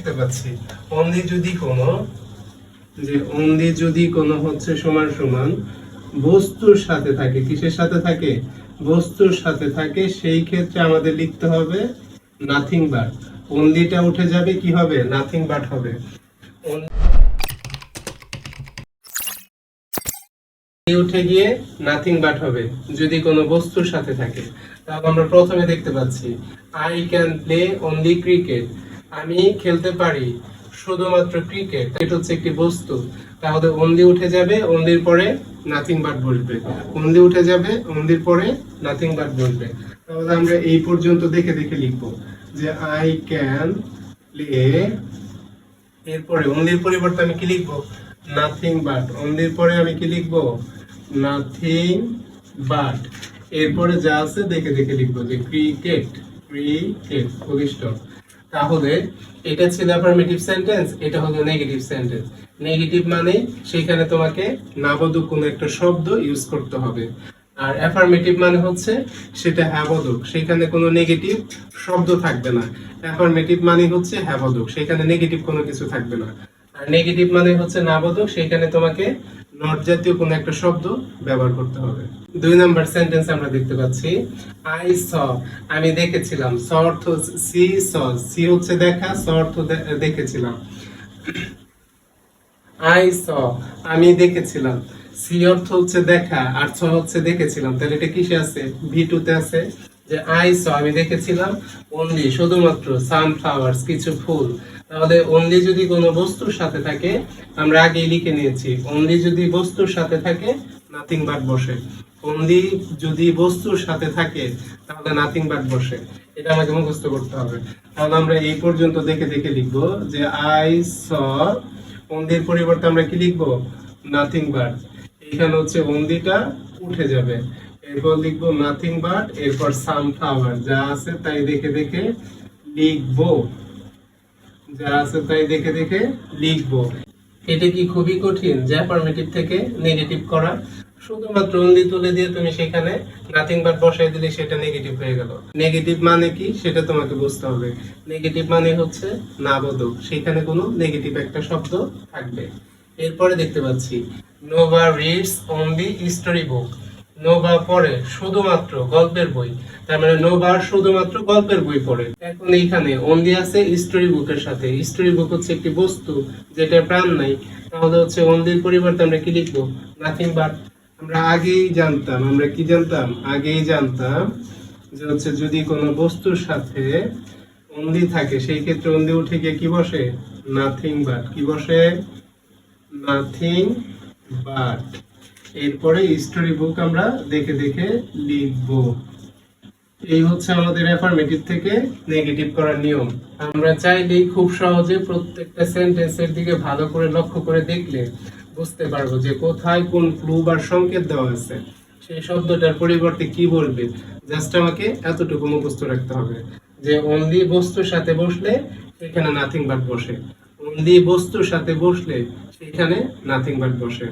দেখতে পাচ্ছি অনলি যদি কোনো হচ্ছে সমান সমান বস্তুর সাথে থাকে, কিসের সাথে থাকে? বস্তুর সাথে থাকে, সেই ক্ষেত্রে আমাদের লিখতে হবে নাথিং বাট। অনলিটা উঠে যাবে, কি হবে? নাথিং বাট হবে। উঠে গিয়ে নাথিং বাট হবে যদি কোনো বস্তুর সাথে থাকে। তাহলে আমরা প্রথমে দেখতে পাচ্ছি I can play only cricket, আমি খেলতে পারি শুধুমাত্র ক্রিকেট। এটা হচ্ছে একটি বস্তু, তাহলে অনলি উঠে যাবে, অনলির পরে নাথিং বাট বসবে। অনলি উঠে যাবে, অনলির পরে নাথিং বাট বসবে। তাহলে আমরা এই পর্যন্ত দেখে দেখে লিখবো যে আই ক্যান প্লে, এরপরে অনলির পরিবর্তে আমি কি লিখবো? Nothing but. অনলির পরে আমি কি লিখবো? Nothing but. এরপরে যা আছে দেখে দেখে লিখবো যে ক্রিকেট, ক্রিকেট ভূমিষ্ঠ। তাহলে এটা ছিল অ্যাফার্মেটিভ সেন্টেন্স, এটা হলো নেগেটিভ সেন্টেন্স। নেগেটিভ মানে সেখানে তোমাকে নাবোধক কোনো একটা শব্দ ইউজ করতে হবে। আর অ্যাফার্মেটিভ মানে হচ্ছে সেটা হ্যাবোধক, সেখানে কোনো নেগেটিভ শব্দ থাকবে না। অ্যাফার্মেটিভ মানে হচ্ছে হ্যাবোধক, সেখানে নেগেটিভ কোনো কিছু থাকবে না। আর নেগেটিভ মানে হচ্ছে নাবোধক, সেখানে তোমাকে নট জাতীয় কোনো একটা শব্দ ব্যবহার করতে হবে। 2 নাম্বার সেন্টেন্স আমরা দেখতে পাচ্ছি আই স, আমি দেখেছিলাম। স অর্থ সি, স, সি হচ্ছে দেখা, স অর্থ দেখেছিলাম। আই স, আমি দেখেছিলাম। সি অর্থ হচ্ছে দেখা, আর স হচ্ছে দেখেছিলাম। তাহলে এটা কিসে আছে? ভি2 তে আছে। যে আই স, আমি দেখেছিলাম অনলি শুধুমাত্র সানফ্লাওয়ার্স, কিছু ফুল। তাহলে অনলি যদি কোনো বস্তুর সাথে থাকে, আমরা আগেই লিখে নিয়েছি অনলি যদি বস্তুর সাথে থাকে নাথিং বাট বসে। অনলি যদি বস্তুর সাথে থাকে তাহলে নাথিং বাট বসে। এটা আমাকে মুখস্থ করতে হবে। তাহলে আমরা এই পর্যন্ত দেখে দেখে লিখবো যে আই স, অনলির পরিবর্তে আমরা কি লিখবো? Nothing but. এখানে হচ্ছে অনলিটা উঠে যাবে, এরপর লিখবো নাথিং বাট, এরপর সানফ্লাওয়ার। যা আছে তাই দেখে দেখে লিখবো, যা আছে তাই দেখে দেখে লিখবো। এটা কি খুবই কঠিন যে অ্যাফার্মেটিভ থেকে নেগেটিভ করা? শুধুমাত্র অনলি তুলে দিয়ে তুমি সেখানে নাথিং বাট বসাই দিলে সেটা নেগেটিভ হয়ে গেল। নেগেটিভ মানে কি সেটা তোমাকে বুঝতে হবে। নেগেটিভ মানে হচ্ছে নাবোধক, সেখানে কোনো নেগেটিভ একটা শব্দ থাকবে। এরপরে দেখতে পাচ্ছি Nova reads only story book. Nova পড়ে শুধুমাত্র গল্পের বই, তার মানে নোভা শুধুমাত্র গল্পের বই পড়ে। এখন এইখানে অনলি আছে স্টোরি বুকের সাথে। স্টোরি বুক হচ্ছে একটি বস্তু যেটা প্রাণ নাই, তাহলে হচ্ছে অনলির পরিবর্তে আমরা কি লিখবো? Nothing but. আমরা আগেই জানতাম, আমরা কি জানতাম? আগেই জানতাম যে হচ্ছে যদি কোনো বস্তুর সাথে অনলি থাকে সেই ক্ষেত্রে অনলি উঠে গিয়ে কি বসে? Nothing but. কি বসে? Nothing but. এরপরে স্টোরি বুক আমরা দেখে দেখে লিখব। এই হচ্ছে আমাদের অ্যাফার্মেটিভ থেকে নেগেটিভ করার নিয়ম। আমরা চাইলেই খুব সহজে প্রত্যেকটা সেন্টেন্সের দিকে ভালো করে লক্ষ্য করে দেখলে বুঝতে পারবো যে কোথায় কোন ক্লু বা সংকেত দেওয়া আছে। সেই শব্দটার পরিবর্তে কি বলবে, জাস্ট আমাকে এতটুকু মুখস্থ রাখতে হবে যে অনলি বস্তুর সাথে বসলে সেখানে নাথিং বাট বসে, অনলি বস্তুর সাথে বসলে সেখানে নাথিং বাট বসে।